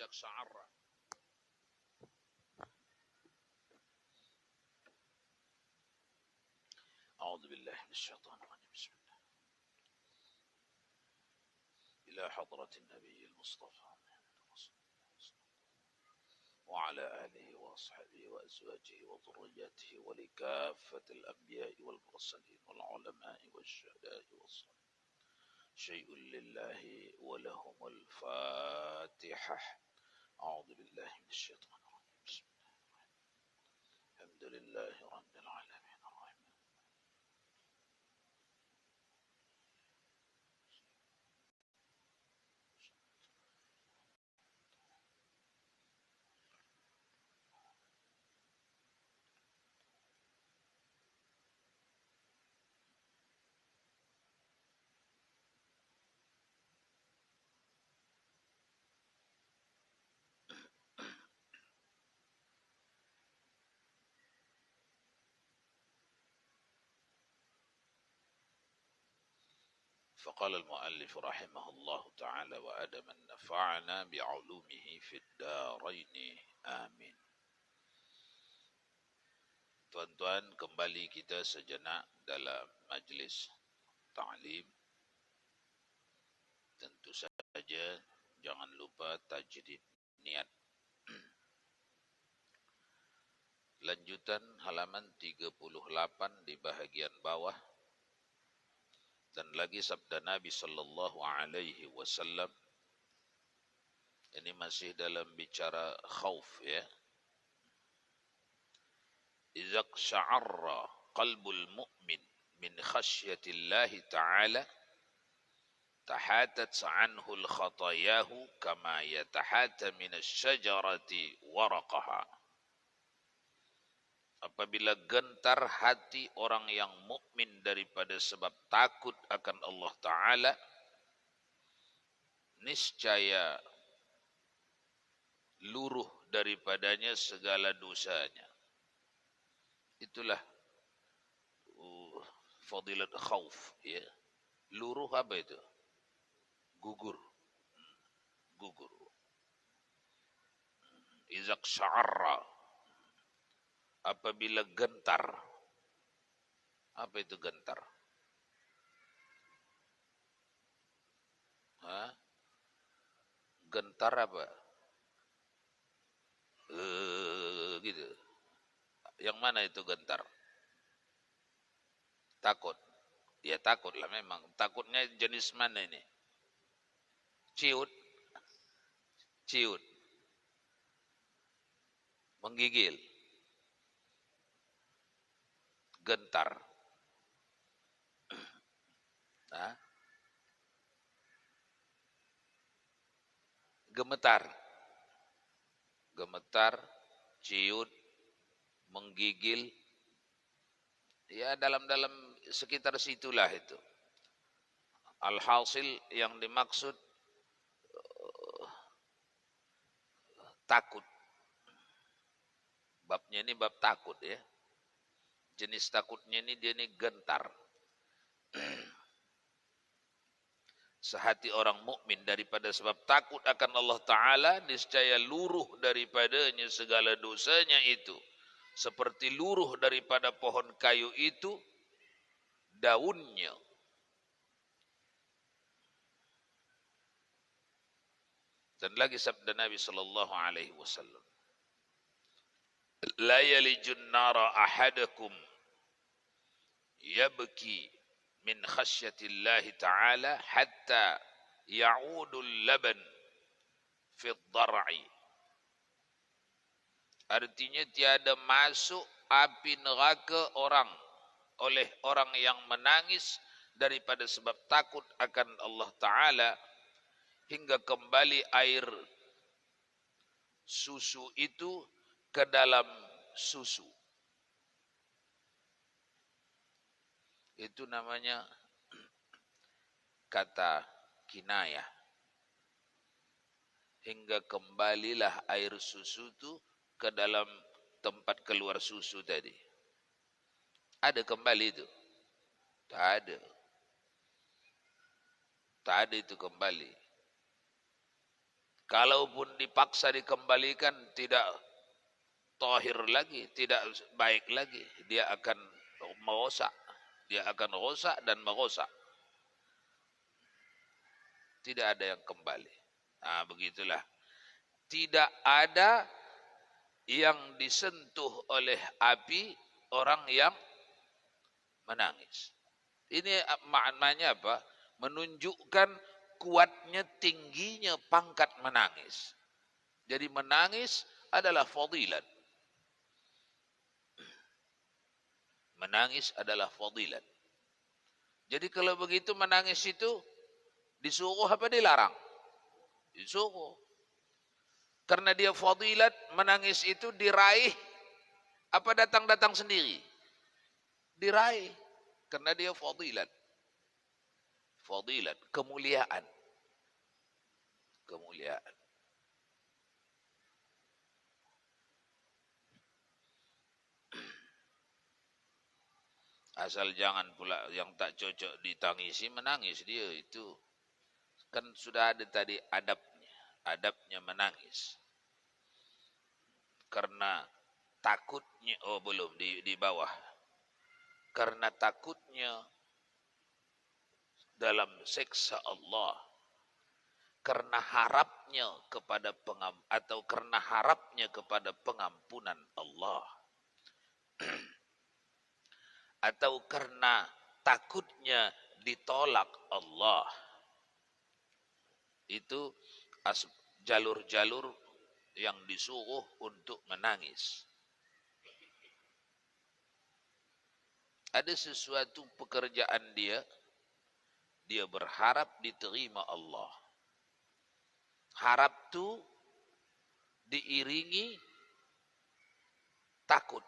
إذا اقشعر. أعوذ بالله من الشيطان الرجيم. بسم الله. إلى حضرة النبي المصطفى وعلى آله وأصحابه وأزواجه وذرياته ولكافة الأنبياء والمرسلين والعلماء والشهداء والصالحين. شيء لله ولهم الفاتحة. أعوذ بالله من الشيطان الرجيم. بسم الله الرحمن الرحيم. الحمد لله رب العالمين. فقال المؤلف رحمه الله تعالى وأدم نفعنا بعلومه في الدارين آمين. Tuan-tuan, kembali kita sejenak dalam majlis ta'lim. Tentu saja jangan lupa tajdid niat. Lanjutan halaman 38 di bahagian bawah. Dan lagi sabda Nabi sallallahu alaihi wasallam. Ini masih dalam bicara khauf ya. Idza sha'arra qalbul mu'min min khasyatillahi ta'ala tahatat anhu al-khatayahu kama yatahata min asy-syajarati waraqaha. Apabila gentar hati orang yang mukmin daripada sebab takut akan Allah Ta'ala, niscaya luruh daripadanya segala dosanya. Itulah fadilat khauf ya. Luruh apa itu? Gugur. Gugur. Izak sya'arra. Apabila gentar. Apa itu gentar? Hah? Gentar apa? Gitu. Yang mana itu gentar? Takut. Ya takut lah memang. Takutnya jenis mana ini? Ciut. Ciut. Menggigil. Gentar. Nah. Gemetar. Gemetar, ciut, menggigil. Ya dalam sekitar situlah itu. Alhasil yang dimaksud takut. Babnya ini bab takut ya. Jenis takutnya ini dia ini gentar. Sehati orang mukmin daripada sebab takut akan Allah Ta'ala, niscaya luruh daripadanya segala dosanya itu. Seperti luruh daripada pohon kayu itu, daunnya. Dan lagi sabda Nabi sallallahu alaihi wasallam. La yalijun nara ahadakum yabki min khasyatillahi ta'ala hatta ya'udul laban fi dhar'i. Artinya tiada masuk api neraka orang oleh orang yang menangis daripada sebab takut akan Allah Ta'ala hingga kembali air susu itu ke dalam susu. Itu namanya kata kinayah. Hingga kembalilah air susu itu ke dalam tempat keluar susu tadi. Ada kembali itu? Tak ada. Tak ada itu kembali. Kalaupun dipaksa dikembalikan tidak tahir lagi, tidak baik lagi, dia akan merosak. Dia akan rosak dan merosak. Tidak ada yang kembali. Nah, begitulah. Tidak ada yang disentuh oleh api orang yang menangis. Ini maknanya apa? Menunjukkan kuatnya, tingginya pangkat menangis. Jadi menangis adalah fadilat. Menangis adalah fadilat. Jadi kalau begitu menangis itu disuruh apa dilarang? Disuruh. Karena dia fadilat, menangis itu diraih apa datang-datang sendiri? Diraih. Karena dia fadilat. Fadilat, kemuliaan. Kemuliaan. Asal jangan pula yang tak cocok ditangisi menangis dia itu. Kan sudah ada tadi adabnya. Adabnya menangis. Karena takutnya, oh belum di bawah. Karena takutnya dalam siksa Allah. Karena harapnya kepada karena harapnya kepada pengampunan Allah. Atau karena takutnya ditolak Allah. Itu jalur-jalur yang disuruh untuk menangis. Ada sesuatu pekerjaan dia berharap diterima Allah. Harap itu diiringi takut.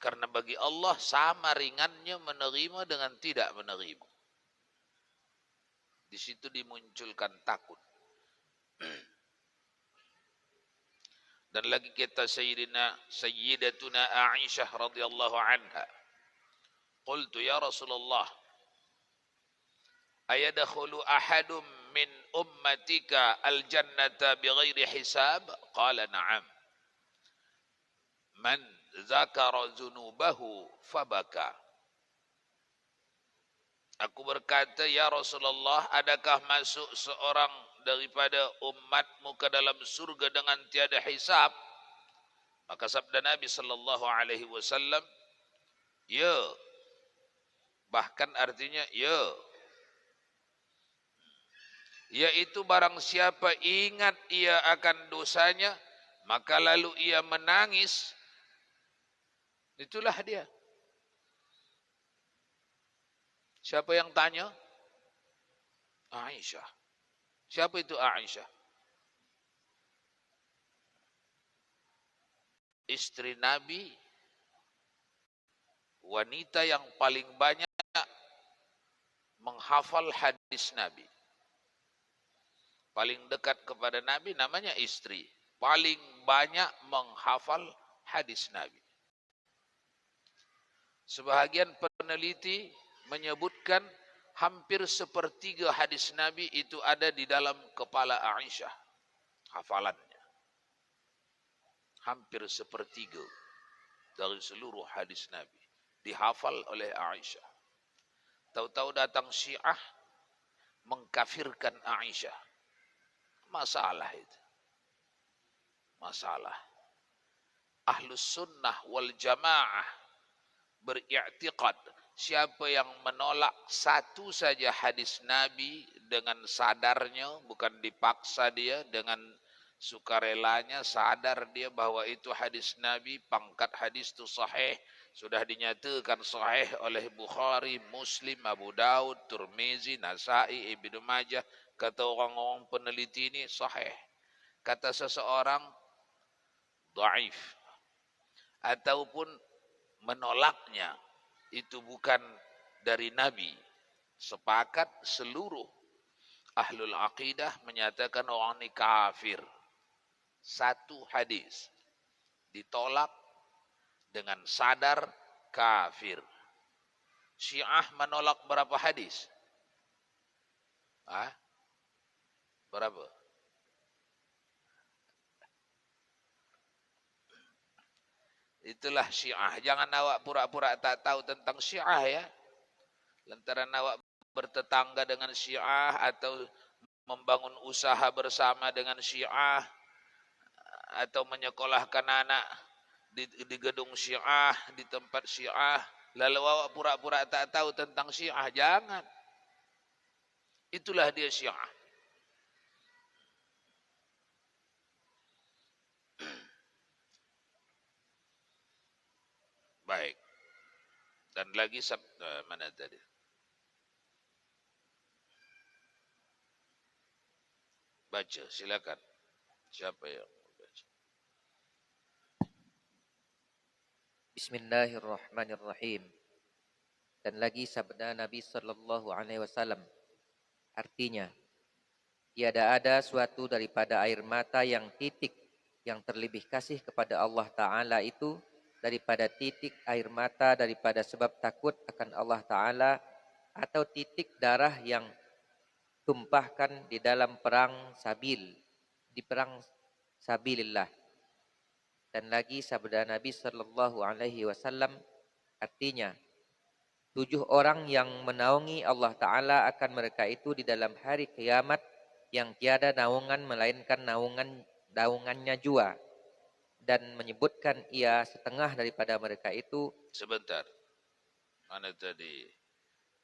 Karena bagi Allah sama ringannya menerima dengan tidak menerima. Di situ dimunculkan takut. Dan lagi kita Sayyidatuna Aisyah radhiyallahu anha. Qultu ya Rasulullah, ayadkhulu ahadum min ummatika al-jannata bighairi hisab? Qala na'am. Man zakara zunubahu fabaka. Aku berkata, ya Rasulullah, adakah masuk seorang daripada umatmu ke dalam surga dengan tiada hisab? Maka sabda Nabi sallallahu alaihi wasallam, ya. Bahkan artinya ya. Yaitu barang siapa ingat ia akan dosanya, maka lalu ia menangis, itulah dia. Siapa yang tanya? Aisyah. Siapa itu Aisyah? Istri Nabi, wanita yang paling banyak menghafal hadis Nabi. Paling dekat kepada Nabi namanya istri. Paling banyak menghafal hadis Nabi. Sebahagian peneliti menyebutkan hampir sepertiga hadis Nabi itu ada di dalam kepala Aisyah. Hafalannya. Hampir sepertiga dari seluruh hadis Nabi dihafal oleh Aisyah. Tahu-tahu datang Syiah mengkafirkan Aisyah. Masalah itu. Masalah. Ahlus sunnah wal jamaah beriktikad siapa yang menolak satu saja hadis Nabi dengan sadarnya, bukan dipaksa dia, dengan sukarelanya sadar dia bahwa itu hadis Nabi, pangkat hadis itu sahih, sudah dinyatakan sahih oleh Bukhari, Muslim, Abu Daud, Tirmizi, Nasai, Ibnu Majah. Kata orang-orang peneliti ini sahih. Kata seseorang dhaif. Ataupun menolaknya itu bukan dari Nabi. Sepakat seluruh ahlul aqidah menyatakan orang ini kafir. Satu hadis ditolak dengan sadar kafir. Syiah menolak berapa hadis? Berapa? Itulah Syiah. Jangan awak pura-pura tak tahu tentang Syiah ya. Lantaran awak bertetangga dengan Syiah atau membangun usaha bersama dengan Syiah atau menyekolahkan anak di gedung Syiah, di tempat Syiah, lalu awak pura-pura tak tahu tentang Syiah. Jangan. Itulah dia Syiah. Baik. Dan lagi mana tadi? Baca, silakan. Siapa yang baca? Bismillahirrahmanirrahim. Dan lagi sabda Nabi sallallahu alaihi wasallam, artinya tiada ada suatu daripada air mata yang titik yang terlebih kasih kepada Allah Ta'ala itu daripada titik air mata daripada sebab takut akan Allah Ta'ala, atau titik darah yang tumpahkan di dalam di perang sabilillah. Dan lagi sabda Nabi sallallahu alaihi wasallam, artinya 7 orang yang menaungi Allah Ta'ala akan mereka itu di dalam hari kiamat yang tiada naungan melainkan naungannya jua. Dan menyebutkan ia setengah daripada mereka itu. Sebentar. Mana tadi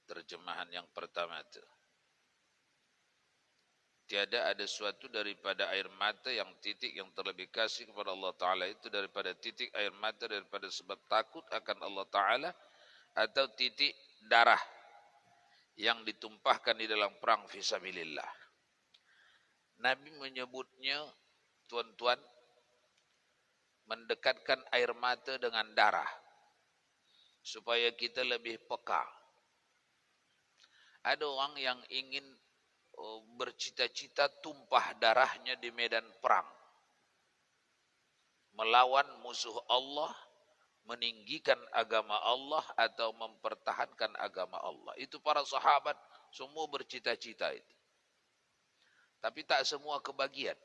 terjemahan yang pertama itu? Tiada ada suatu daripada air mata yang titik yang terlebih kasih kepada Allah Ta'ala itu daripada titik air mata daripada sebab takut akan Allah Ta'ala, atau titik darah yang ditumpahkan di dalam perang fisabilillah. Nabi menyebutnya, tuan-tuan, mendekatkan air mata dengan darah supaya kita lebih peka. Ada orang yang ingin bercita-cita tumpah darahnya di medan perang, melawan musuh Allah, meninggikan agama Allah atau mempertahankan agama Allah. Itu para sahabat semua bercita-cita itu. Tapi tak semua kebagian.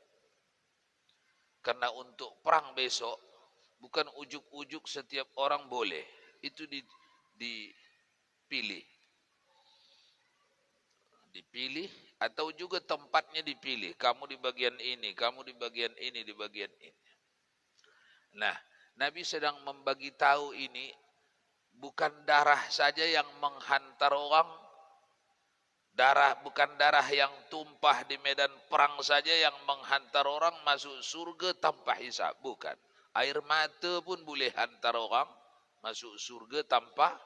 Karena untuk perang besok bukan ujuk-ujuk setiap orang boleh. Itu dipilih. Dipilih atau juga tempatnya dipilih. Kamu di bagian ini, kamu di bagian ini, di bagian ini. Nah, Nabi sedang membagi tahu ini, bukan darah saja yang menghantar orang, bukan darah yang tumpah di medan perang saja yang menghantar orang masuk surga tanpa hisab, bukan. Air mata pun boleh hantar orang masuk surga tanpa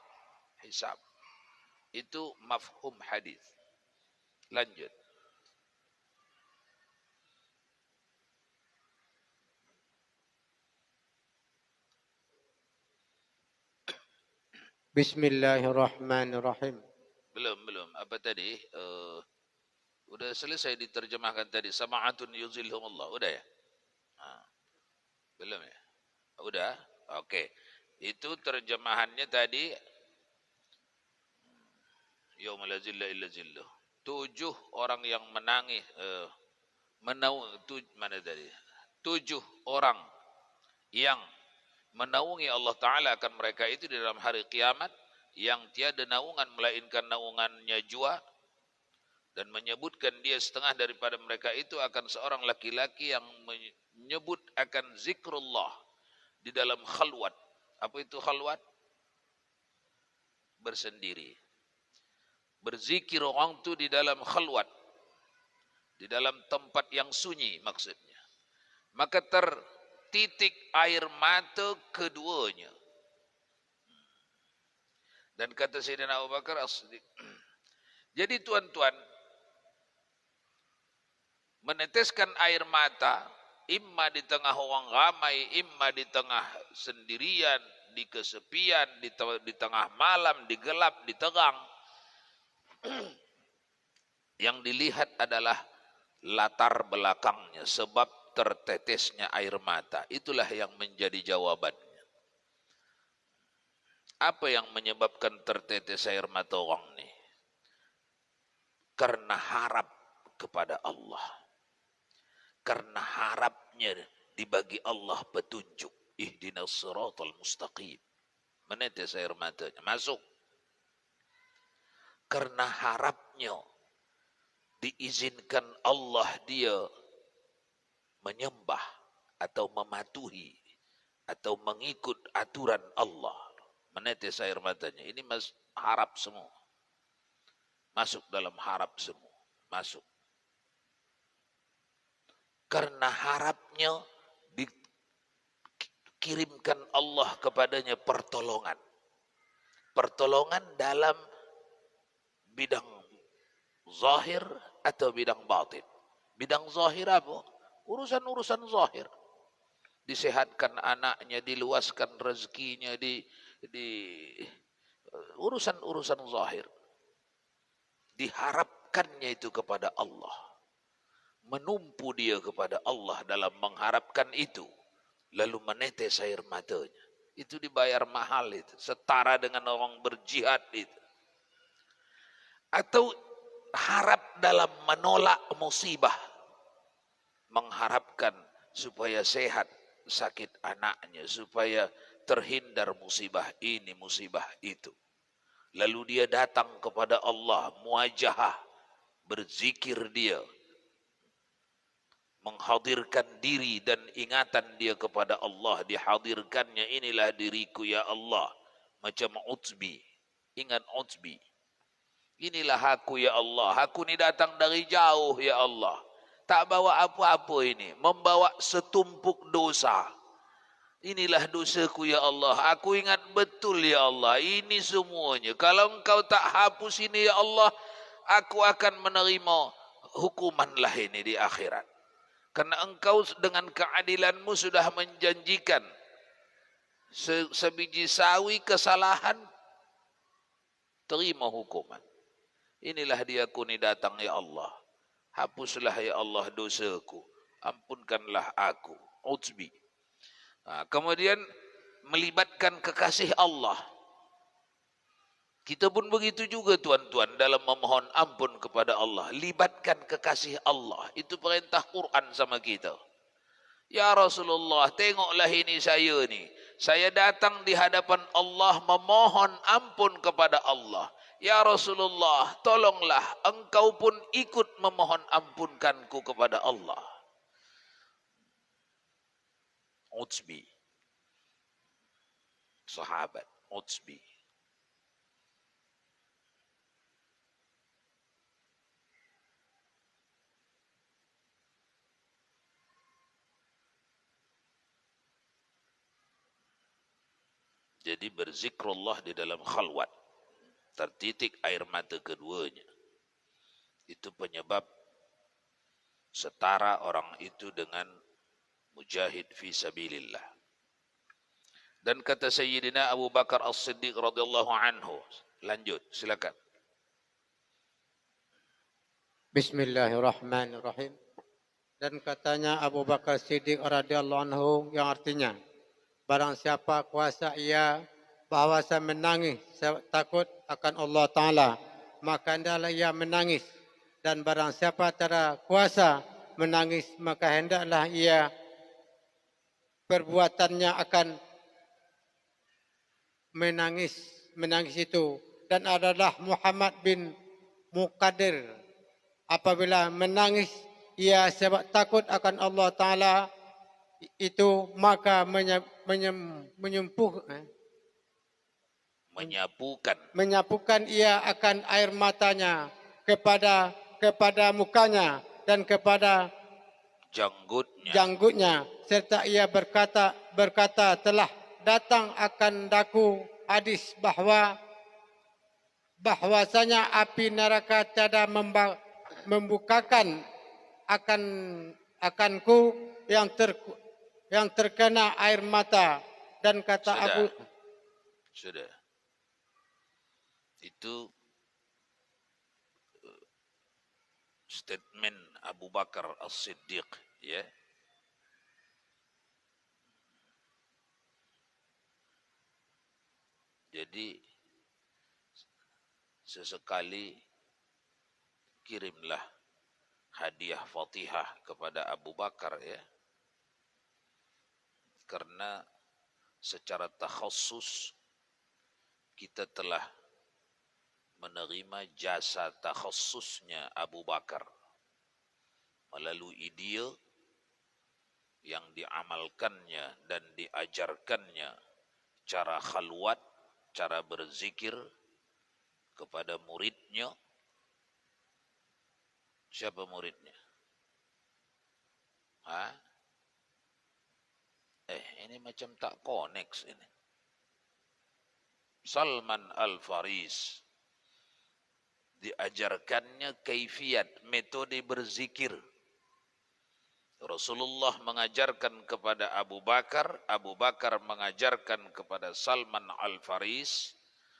hisab. Itu mafhum hadis. Lanjut. Bismillahirrahmanirrahim. Belum. Apa tadi? Udah selesai diterjemahkan tadi. Sama'atun yuzilhumullah. Udah ya? Belum ya? Udah? Oke. Itu terjemahannya tadi. Yauma la zilla illa zilluh. 7 orang yang menangis. Mana tadi? 7 orang yang menaungi Allah Ta'ala akan mereka itu di dalam hari kiamat, yang tiada naungan melainkan naungannya jua, dan menyebutkan dia setengah daripada mereka itu akan seorang laki-laki yang menyebut akan zikrullah di dalam khalwat. Apa itu khalwat? Bersendiri. Berzikir orang itu di dalam khalwat, di dalam tempat yang sunyi maksudnya. Maka tertitik air mata keduanya. Dan kata Sayyidina Abu Bakar As-Siddiq, jadi tuan-tuan, meneteskan air mata, imma di tengah orang ramai, imma di tengah sendirian, di kesepian, di tengah malam, di gelap, di terang. Yang dilihat adalah latar belakangnya, sebab tertetesnya air mata. Itulah yang menjadi jawabannya. Apa yang menyebabkan tertetes air mata orang ini? Karena harap kepada Allah. Karena harapnya dibagi Allah petunjuk. ihdinas siratal mustaqim. Menetes air matanya, masuk. Karena harapnya diizinkan Allah dia menyembah atau mematuhi atau mengikut aturan Allah. Menetes air matanya. Ini harap semua. Masuk dalam harap semua. Masuk. Karena harapnya dikirimkan Allah kepadanya pertolongan. Pertolongan dalam bidang zahir atau bidang batin. Bidang zahir apa? Urusan-urusan zahir. Disehatkan anaknya, diluaskan rezekinya, di urusan-urusan zahir. Diharapkannya itu kepada Allah. Menumpu dia kepada Allah dalam mengharapkan itu. Lalu menetes air matanya. Itu dibayar mahal itu. Setara dengan orang berjihad itu. Atau harap dalam menolak musibah. Mengharapkan supaya sehat sakit anaknya. Supaya terhindar musibah ini, musibah itu. Lalu dia datang kepada Allah. Muajahah. Berzikir dia. Menghadirkan diri dan ingatan dia kepada Allah. Dihadirkannya, inilah diriku ya Allah. Macam Utsbi. Ingat Utsbi. Inilah aku ya Allah. Aku ni datang dari jauh ya Allah. Tak bawa apa-apa ini. Membawa setumpuk dosa. Inilah dosaku ya Allah. Aku ingat betul ya Allah. Ini semuanya. Kalau engkau tak hapus ini ya Allah. Aku akan menerima hukumanlah ini di akhirat. Karena engkau dengan keadilanmu sudah menjanjikan sebiji sawi kesalahan terima hukuman. Inilah dia aku ni datang ya Allah. Hapuslah ya Allah dosaku. Ampunkanlah aku. Utsbi. Kemudian melibatkan kekasih Allah. Kita pun begitu juga tuan-tuan dalam memohon ampun kepada Allah. Libatkan kekasih Allah. Itu perintah Quran sama kita. Ya Rasulullah, tengoklah ini saya ni. Saya datang di hadapan Allah memohon ampun kepada Allah. Ya Rasulullah, tolonglah engkau pun ikut memohon ampunkanku kepada Allah. Utsbi. Sahabat Utsbi. Jadi berzikrullah di dalam khalwat. Tertitik air mata keduanya. Itu penyebab setara orang itu dengan mujahid fi sabilillah. Dan kata Sayyidina Abu Bakar As-Siddiq radhiyallahu anhu. Lanjut, silakan. Bismillahirrahmanirrahim. Dan katanya Abu Bakar Siddiq radhiyallahu anhu yang artinya, barang siapa kuasa ia bahawa saya menangis, saya takut akan Allah Ta'ala, maka hendaklah ia menangis. Dan barang siapa tiada kuasa menangis, maka hendaklah ia perbuatannya akan menangis itu. Dan adalah Muhammad bin Muqaddir. Apabila menangis, ia sebab takut akan Allah Ta'ala, itu maka menyapukan ia akan air matanya kepada mukanya dan kepada janggutnya, serta ia berkata telah datang akan daku hadis bahwasanya api neraka tiada membukakan akanku yang terkena air mata. Dan kata Sudah. Itu statement Abu Bakar As-Siddiq, ya. Jadi sesekali kirimlah hadiah Fatihah kepada Abu Bakar, ya. Karena secara takhassus kita telah menerima jasa takhassusnya Abu Bakar melalui dia yang diamalkannya dan diajarkannya cara khalwat, cara berzikir kepada muridnya. Siapa muridnya? Ini macam tak connect ini. Salman Al-Faris. Diajarkannya kaifiat, metode berzikir. Rasulullah mengajarkan kepada Abu Bakar, Abu Bakar mengajarkan kepada Salman Al-Faris,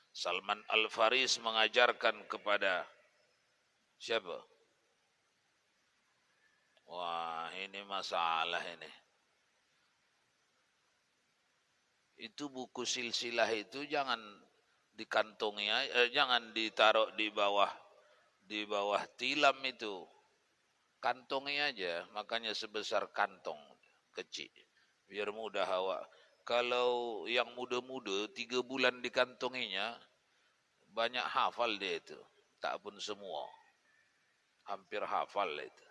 Salman Al-Faris mengajarkan kepada siapa? Wah, ini masalah ini. Itu buku silsilah itu jangan dikantongi, jangan ditaruh di bawah tilam itu. Kantongi aja, makanya sebesar kantong kecil, biar mudah hawa. Kalau yang muda-muda 3 bulan dikantonginya, banyak hafal dia itu, tak pun semua, hampir hafal itu.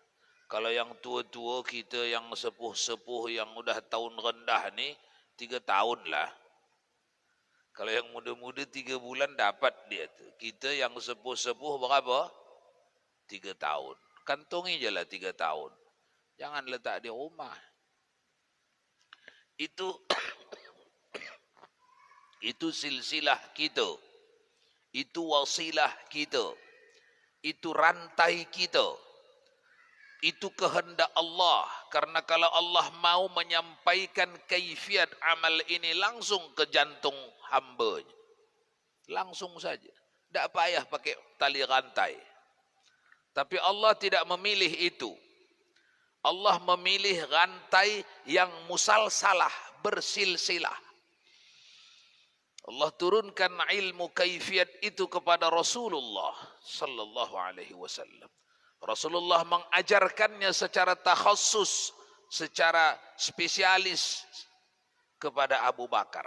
Kalau yang tua-tua kita, yang sepuh-sepuh, yang udah tahun rendah nih, 3 tahun lah. Kalau yang muda-muda 3 bulan dapat dia tuh. Kita yang sepuh-sepuh berapa? 3 tahun. Kantongi je lah 3 tahun. Jangan letak di rumah. Itu silsilah kita. Itu wasilah kita. Itu rantai kita. Itu kehendak Allah. Karena kalau Allah mau menyampaikan kaifiat amal ini langsung ke jantung hambanya. Langsung saja. Tak payah pakai tali rantai. Tapi Allah tidak memilih itu. Allah memilih rantai yang musalsalah, bersilsilah. Allah turunkan ilmu kaifiat itu kepada Rasulullah sallallahu alaihi wasallam. Rasulullah mengajarkannya secara takhassus, secara spesialis kepada Abu Bakar.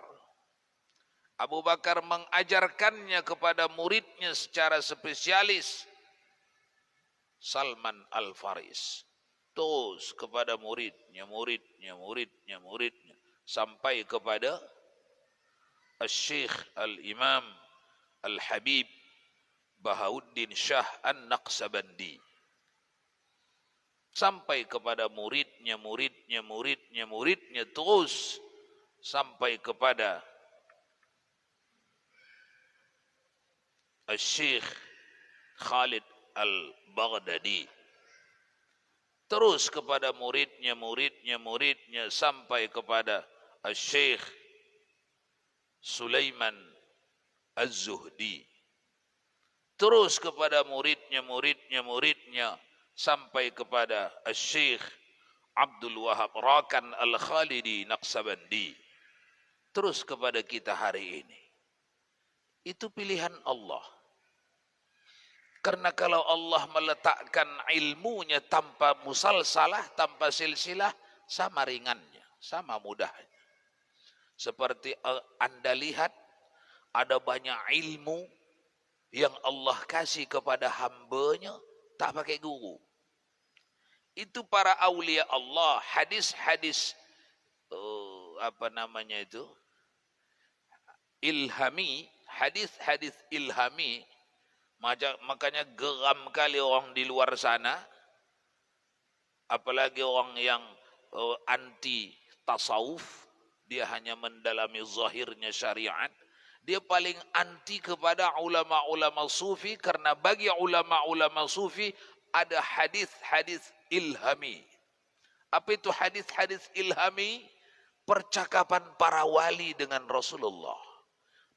Abu Bakar mengajarkannya kepada muridnya secara spesialis. Salman Al-Faris. Terus kepada muridnya, sampai kepada Al-Syekh Al-Imam Al-Habib Bahauddin Shah An-Naqsabandi. Sampai kepada muridnya, terus sampai kepada Al-Syekh Khalid Al-Baghdadi. Terus kepada muridnya, sampai kepada Al-Syekh Sulaiman Az-Zuhdi. Terus kepada muridnya, sampai kepada Al-Syekh Abdul Wahab Rakan Al-Khalidi Naqsabandi. Terus kepada kita hari ini. Itu pilihan Allah. Karena kalau Allah meletakkan ilmunya tanpa musalsalah, tanpa silsilah, sama ringannya, sama mudahnya. Seperti Anda lihat, ada banyak ilmu yang Allah kasih kepada hambanya, tak pakai guru. Itu para aulia Allah, hadis-hadis, ilhami, hadis-hadis ilhami. Makanya geram kali orang di luar sana, apalagi orang yang anti tasawuf, dia hanya mendalami zahirnya syariat. Dia paling anti kepada ulama-ulama sufi, karena bagi ulama-ulama sufi ada hadis-hadis ilhami. Apa itu hadis-hadis ilhami? Percakapan para wali dengan Rasulullah.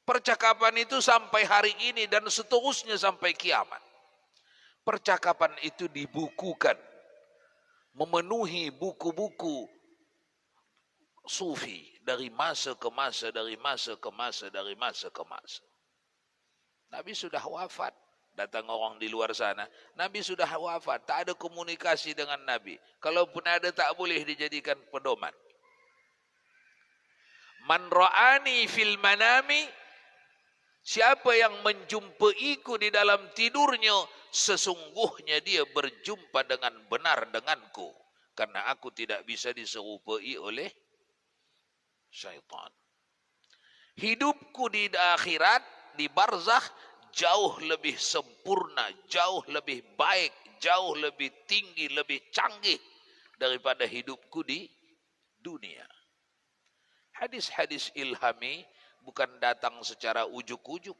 Percakapan itu sampai hari ini dan seterusnya sampai kiamat. Percakapan itu dibukukan, memenuhi buku-buku sufi dari masa ke masa, dari masa ke masa, dari masa ke masa. Nabi sudah wafat. Datang orang di luar sana, Nabi sudah wafat, tak ada komunikasi dengan Nabi. Kalaupun ada, tak boleh dijadikan pedoman. Man ra'ani fil manami, siapa yang menjumpaiku di dalam tidurnya, sesungguhnya dia berjumpa dengan benar denganku. Karena aku tidak bisa diserupai oleh syaitan. Hidupku di akhirat, di barzakh, jauh lebih sempurna, jauh lebih baik, jauh lebih tinggi, lebih canggih daripada hidupku di dunia. Hadis-hadis ilhami bukan datang secara ujuk-ujuk.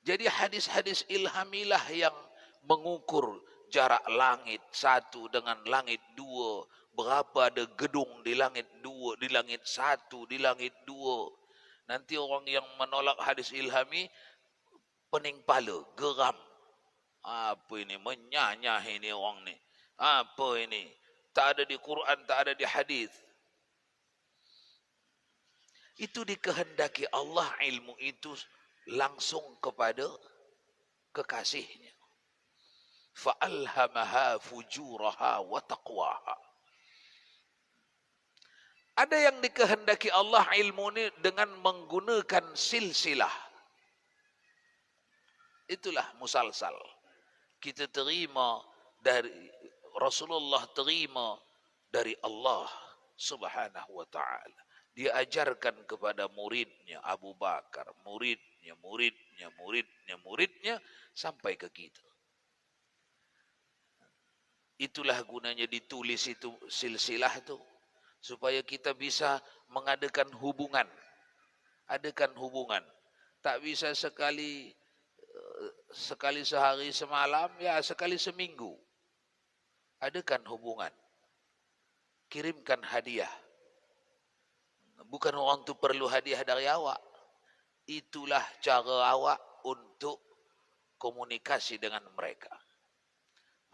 Jadi hadis-hadis ilhamilah yang mengukur jarak langit satu dengan langit dua. Berapa ada gedung di langit dua, di langit satu, di langit dua. Nanti orang yang menolak hadis ilhami, pening pala, geram. Apa ini? Menyanyah ini orang ni. Apa ini? Tak ada di Quran, tak ada di hadis. Itu dikehendaki Allah, ilmu itu langsung kepada kekasihnya. Fa'alhamaha fujuraha wa taqwaha. Ada yang dikehendaki Allah ilmu ini dengan menggunakan silsilah. Itulah musalsal. Kita terima dari Rasulullah, terima dari Allah Subhanahu wa ta'ala. Dia ajarkan kepada muridnya Abu Bakar, muridnya, sampai ke kita. Itulah gunanya ditulis itu silsilah itu, supaya kita bisa mengadakan hubungan. Adakan hubungan. Tak bisa sekali sehari semalam, ya sekali seminggu. Adakan hubungan. Kirimkan hadiah. Bukan orang tu perlu hadiah dari awak. Itulah cara awak untuk komunikasi dengan mereka.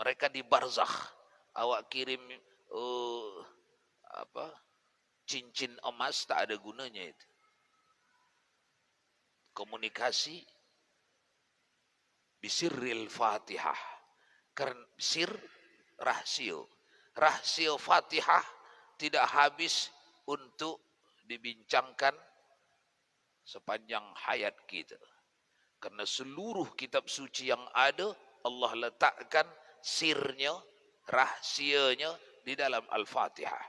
Mereka di barzakh. Awak kirim cincin emas, tak ada gunanya itu. Komunikasi bisirril Fatihah. Karena sir rahsia. Rahsia Fatihah tidak habis untuk dibincangkan sepanjang hayat kita. Karena seluruh kitab suci yang ada, Allah letakkan sirnya, rahsianya di dalam Al-Fatihah.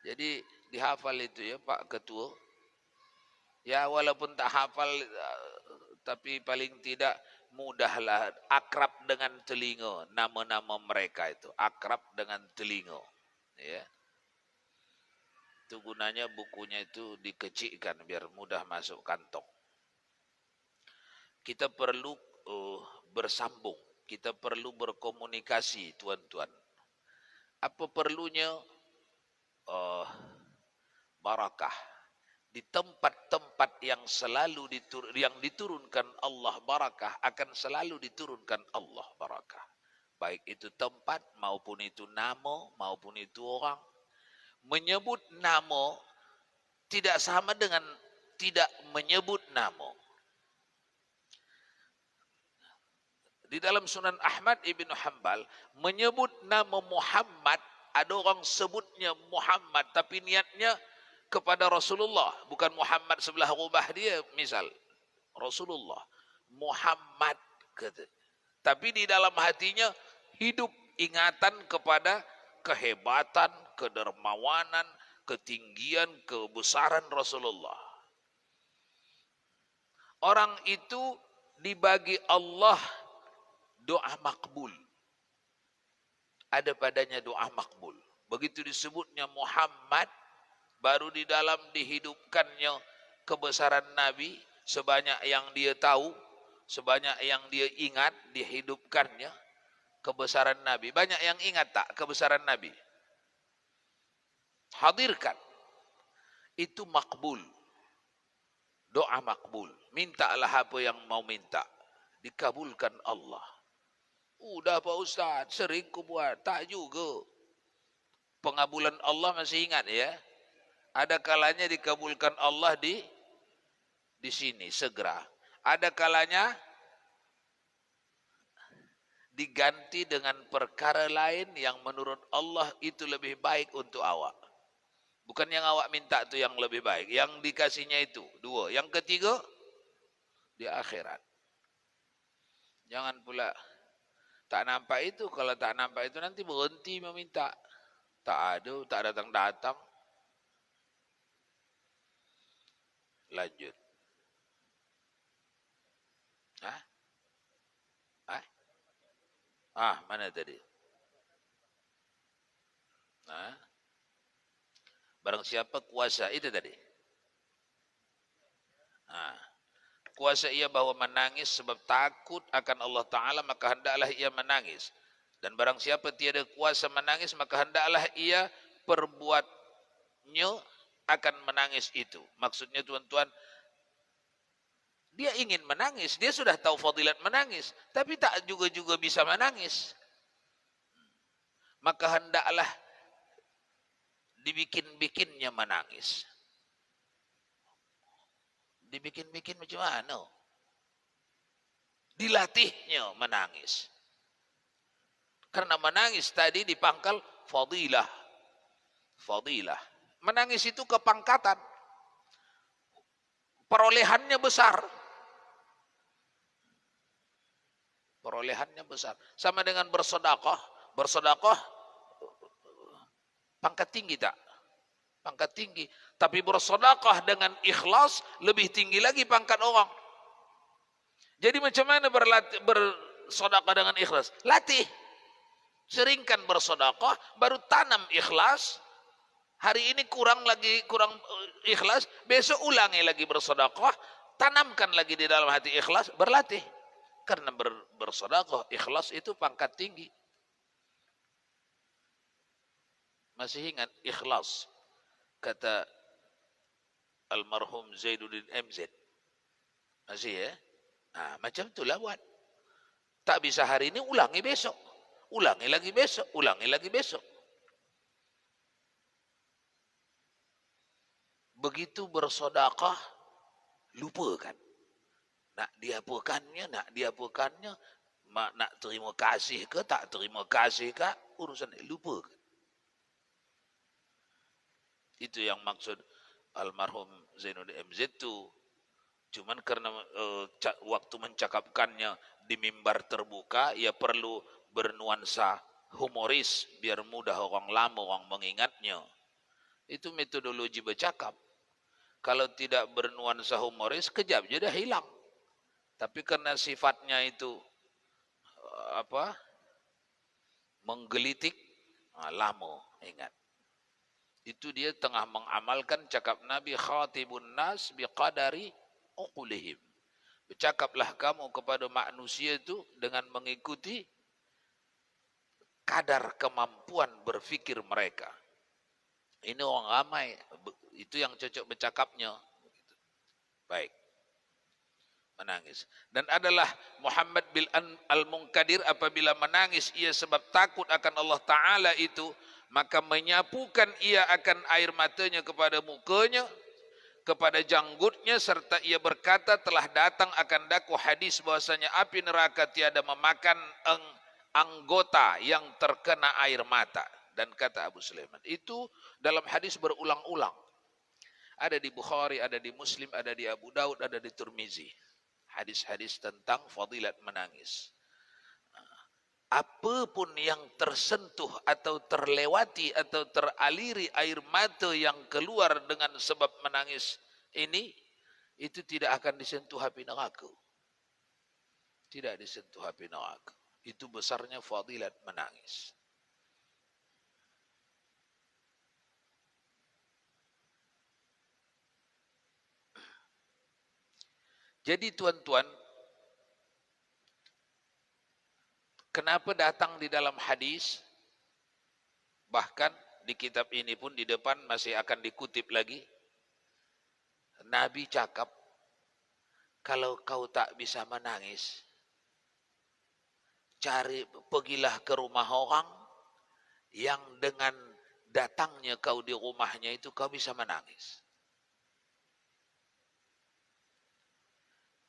Jadi dihafal itu ya Pak Ketua. Ya walaupun tak hafal, tapi paling tidak mudahlah, akrab dengan telinga nama-nama mereka itu. Akrab dengan telinga. Ya. Itu gunanya bukunya itu dikecilkan biar mudah masuk kantong. Kita perlu bersambung, kita perlu berkomunikasi, tuan-tuan. Apa perlunya barakah di tempat-tempat yang selalu diturunkan Allah barakah, akan selalu diturunkan Allah barakah. Baik itu tempat maupun itu nama maupun itu orang. Menyebut nama tidak sama dengan tidak menyebut nama. Di dalam Sunan Ahmad Ibn Hanbal menyebut nama Muhammad, ada orang sebutnya Muhammad tapi niatnya kepada Rasulullah, bukan Muhammad sebelah rumah dia, misal Rasulullah Muhammad kata. Tapi di dalam hatinya hidup ingatan kepada kehebatan, kedermawanan, ketinggian, kebesaran Rasulullah. Orang itu dibagi Allah doa makbul. Ada padanya doa makbul. Begitu disebutnya Muhammad, baru di dalam dihidupkannya kebesaran Nabi, sebanyak yang dia tahu, sebanyak yang dia ingat, dihidupkannya kebesaran Nabi. Banyak yang ingat tak kebesaran Nabi? Hadirkan. Itu makbul. Doa makbul. Mintalah apa yang mau minta. Dikabulkan Allah. Udah Pak Ustaz, sering ku buat. Tak juga. Pengabulan Allah masih ingat ya. Ada kalanya dikabulkan Allah di sini segera. Ada kalanya diganti dengan perkara lain yang menurut Allah itu lebih baik untuk awak. Bukan yang awak minta itu yang lebih baik. Yang dikasihnya itu 2. Yang ketiga, di akhirat. Jangan pula tak nampak itu. Kalau tak nampak itu nanti berhenti meminta. Tak ada, tak datang-datang. Lanjut. Hah? Mana tadi? Barang siapa kuasa itu tadi. Kuasa ia bahwa menangis sebab takut akan Allah Ta'ala, maka hendaklah ia menangis. Dan barang siapa tiada kuasa menangis, maka hendaklah ia perbuatnya akan menangis itu. Maksudnya tuan-tuan, dia ingin menangis, dia sudah tahu fadilat menangis, tapi tak juga bisa menangis. Maka hendaklah dibikin-bikinnya menangis. Dibikin-bikin macam mana? Dilatihnya menangis. Karena menangis tadi dipangkal fadilah. Fadilah. Menangis itu kepangkatan. Perolehannya besar. Perolehannya besar. Sama dengan bersedekah. Bersedekah pangkat tinggi tak? Pangkat tinggi. Tapi bersedekah dengan ikhlas lebih tinggi lagi pangkat orang. Jadi macam mana bersedekah dengan ikhlas? Latih. Seringkan bersedekah, baru tanam ikhlas. Hari ini kurang ikhlas, besok ulangi lagi bersedekah, tanamkan lagi di dalam hati ikhlas, berlatih. Karena bersedekah, ikhlas itu pangkat tinggi. Masih ingat ikhlas? Kata almarhum Zainuddin MZ. Masih ya? Macam itulah buat. Tak bisa hari ini, ulangi besok. Ulangi lagi besok, ulangi lagi besok. Begitu bersedekah, lupakan. Nak diapakannya, nak terima kasih ke, tak terima kasih ke, urusan lupakan. Itu yang maksud almarhum Zainuddin MZ itu. Cuman karena waktu mencakapkannya di mimbar terbuka, ia perlu bernuansa humoris biar mudah orang lama orang mengingatnya. Itu metodologi bercakap. Kalau tidak bernuansa humoris, kejap je dah hilang. Tapi karena sifatnya itu menggelitik, lama ingat. Itu dia tengah mengamalkan cakap Nabi, khatibun nas biqadari uqulihim. Bercakaplah kamu kepada manusia itu dengan mengikuti kadar kemampuan berfikir mereka. Ini orang ramai, itu yang cocok bercakapnya. Baik. Menangis. Dan adalah Muhammad bin Al-Munkadir apabila menangis ia sebab takut akan Allah Ta'ala itu, maka menyapukan ia akan air matanya kepada mukanya, kepada janggutnya, serta ia berkata telah datang akan daku hadis bahwasanya api neraka tiada memakan anggota yang terkena air mata. Dan kata Abu Sulaiman, itu dalam hadis berulang-ulang. Ada di Bukhari, ada di Muslim, ada di Abu Daud, ada di Tirmizi. Hadis-hadis tentang fadilat menangis. Apapun yang tersentuh atau terlewati atau teraliri air mata yang keluar dengan sebab menangis ini, itu tidak akan disentuh api neraka. Tidak disentuh api neraka. Itu besarnya fadilat menangis. Jadi tuan-tuan, kenapa datang di dalam hadis, bahkan di kitab ini pun di depan masih akan dikutip lagi, Nabi cakap, kalau kau tak bisa menangis, pergilah ke rumah orang yang dengan datangnya kau di rumahnya itu kau bisa menangis.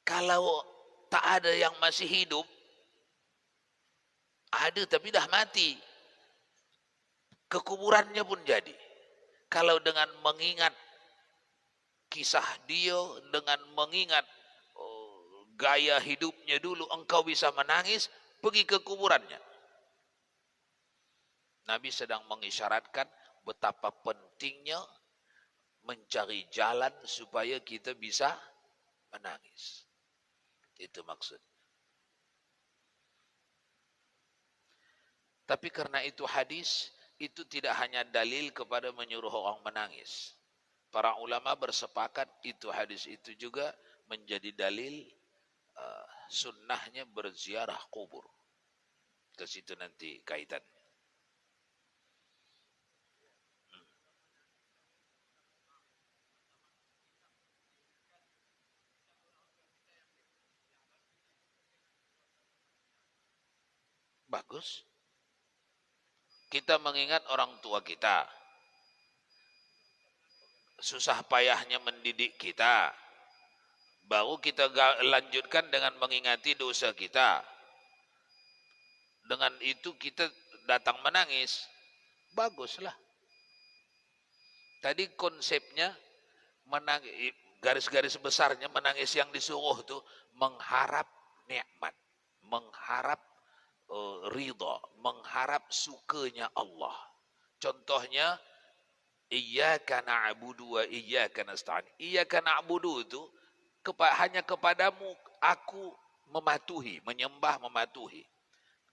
Kalau tak ada yang masih hidup, Ada tapi dah mati. Kekuburannya pun jadi. Kalau dengan mengingat kisah dia, dengan mengingat gaya hidupnya dulu, engkau bisa menangis, pergi ke kuburannya. Nabi sedang mengisyaratkan betapa pentingnya mencari jalan supaya kita bisa menangis. Itu maksud. Tapi karena itu hadis, itu tidak hanya dalil kepada menyuruh orang menangis. Para ulama bersepakat itu hadis itu juga menjadi dalil sunnahnya berziarah kubur. Ke situ nanti kaitannya. Bagus. Kita mengingat orang tua kita. Susah payahnya mendidik kita. Baru kita lanjutkan dengan mengingati dosa kita. Dengan itu kita datang menangis. Baguslah. Tadi konsepnya menangis, garis-garis besarnya menangis yang disuruh itu mengharap nikmat, mengharap ridha, mengharap sukanya Allah. Contohnya iyyaka na'budu wa iyyaka nasta'in. Iyyaka na'budu itu hanya kepadamu aku mematuhi, menyembah, mematuhi.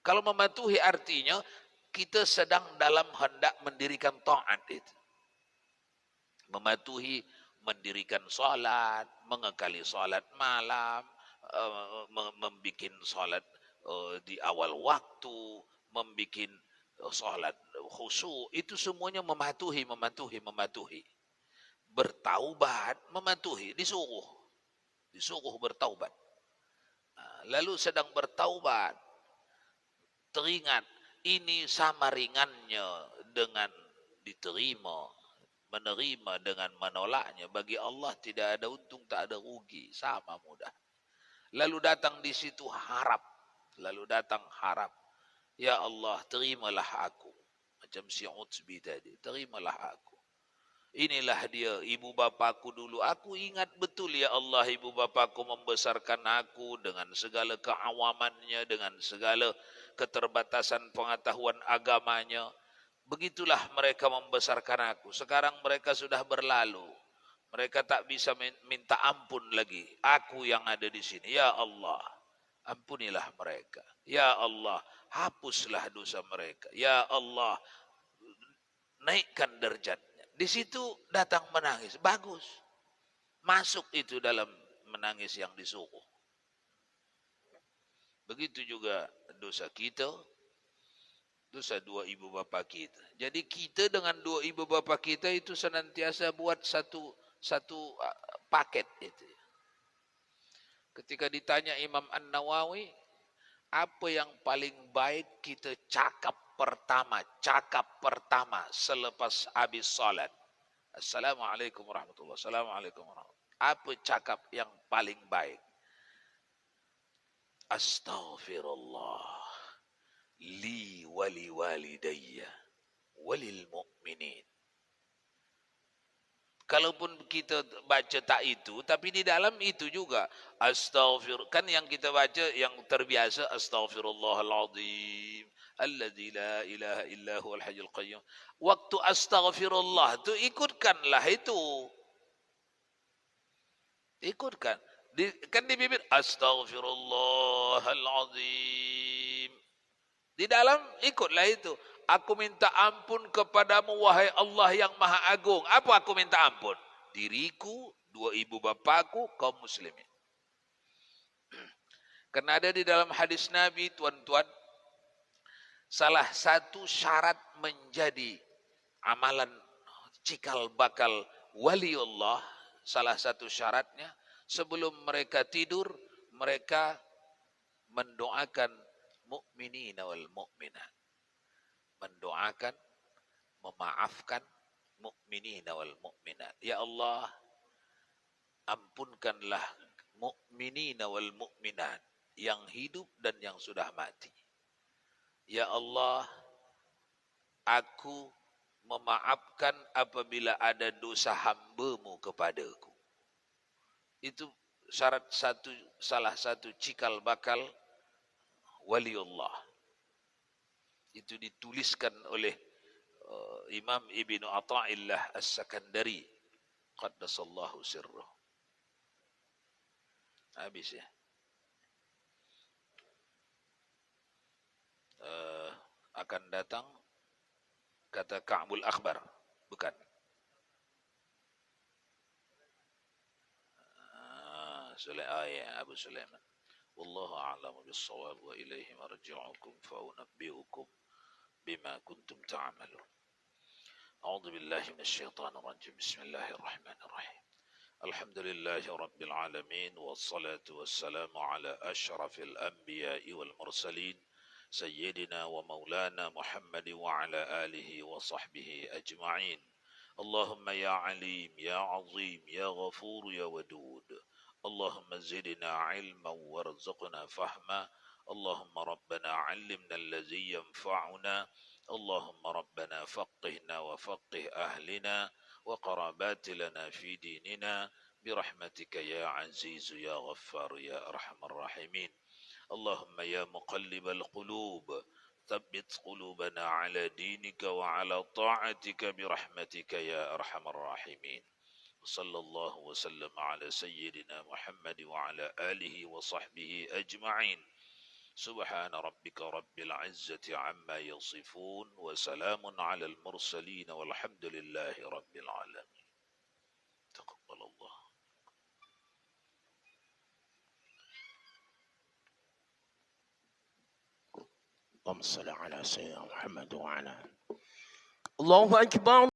Kalau mematuhi artinya kita sedang dalam hendak mendirikan taat itu. Mematuhi, mendirikan salat, mengekali salat malam, membikin salat di awal waktu, membikin salat khusyuk, itu semuanya mematuhi. Bertaubat, mematuhi, disuruh bertaubat. Lalu sedang bertaubat, teringat ini sama ringannya dengan diterima, menerima dengan menolaknya. Bagi Allah tidak ada untung, tak ada rugi, sama mudah. Lalu datang di situ harap. Ya Allah, terimalah aku. Macam si Utsbi tadi, terimalah aku. Inilah dia ibu bapakku dulu. Aku ingat betul ya Allah, ibu bapakku membesarkan aku dengan segala keawamannya, dengan segala keterbatasan pengetahuan agamanya. Begitulah mereka membesarkan aku. Sekarang mereka sudah berlalu. Mereka tak bisa minta ampun lagi. Aku yang ada di sini. Ya Allah, ampunilah mereka. Ya Allah, hapuslah dosa mereka. Ya Allah, naikkan derajatnya. Di situ datang menangis. Bagus. Masuk itu dalam menangis yang disuruh. Begitu juga dosa kita, dosa dua ibu bapa kita. Jadi kita dengan dua ibu bapa kita itu senantiasa buat satu paket itu. Ketika ditanya Imam An-Nawawi, apa yang paling baik kita cakap pertama selepas habis salat? Assalamualaikum warahmatullahi wabarakatuh. Assalamualaikum warahmatullahi wabarakatuh. Apa cakap yang paling baik? Astaghfirullah li wali walidayya walil mu'minin. Kalaupun kita baca tak itu, tapi di dalam itu juga astaghfir, kan yang kita baca yang terbiasa astaghfirullahaladzim alladzi la ilaha illa huwal hayyul qayyum. Waktu astaghfirullah itu ikutkanlah itu. Ikutkan. Kan di bibir astaghfirullahaladzim. Di dalam ikutlah itu. Aku minta ampun kepadamu wahai Allah yang maha agung. Apa aku minta ampun? Diriku, dua ibu bapakku, kaum muslimin. Karena ada di dalam hadis Nabi, tuan-tuan, salah satu syarat menjadi amalan cikal bakal waliullah, salah satu syaratnya, sebelum mereka tidur, mereka mendoakan mukminina wal mukminat. Mendoakan, memaafkan mukminina wal mukminat. Ya Allah, ampunkanlah mukminina wal mukminat yang hidup dan yang sudah mati. Ya Allah, aku memaafkan apabila ada dosa hamba-Mu kepadaku. Itu salah satu cikal bakal waliullah. Itu dituliskan oleh Imam Ibnu Athaillah As-Sakandari qaddasallahu sirruh. Habis ya. Akan datang kata Ka'bul Akhbar, bukan? Abu Sulaiman. Wallahu a'lamu bis-shawab wa ilaihi marji'ukum fa unabbi'ukum bima kuntum ta'malun. A'udzu billahi minasyaitonir rajim. Bismillahir rahmanir rahim. Alhamdulillahi rabbil alamin wassalatu wassalamu ala asyrafil anbiya'i wal mursalin sayyidina wa maulana Muhammad wa ala alihi wa sahbihi ajma'in. Allahumma ya alim ya azim ya ghafur ya wadud. اللهم زدنا علما وارزقنا فهما اللهم ربنا علمنا الذي ينفعنا اللهم ربنا فقهنا وفقه أهلنا وقرابات لنا في ديننا برحمتك يا عزيز يا غفار يا أرحم الراحمين اللهم يا مقلب القلوب ثبت قلوبنا على دينك وعلى طاعتك برحمتك يا أرحم الراحمين صلى الله وسلم على سيدنا محمد وعلى آله وصحبه أجمعين سبحان ربك رب العزة عما يصفون وسلام على المرسلين والحمد لله رب العالمين تقبل الله. اللهم صل على سيدنا محمد وعلى الله أكبر.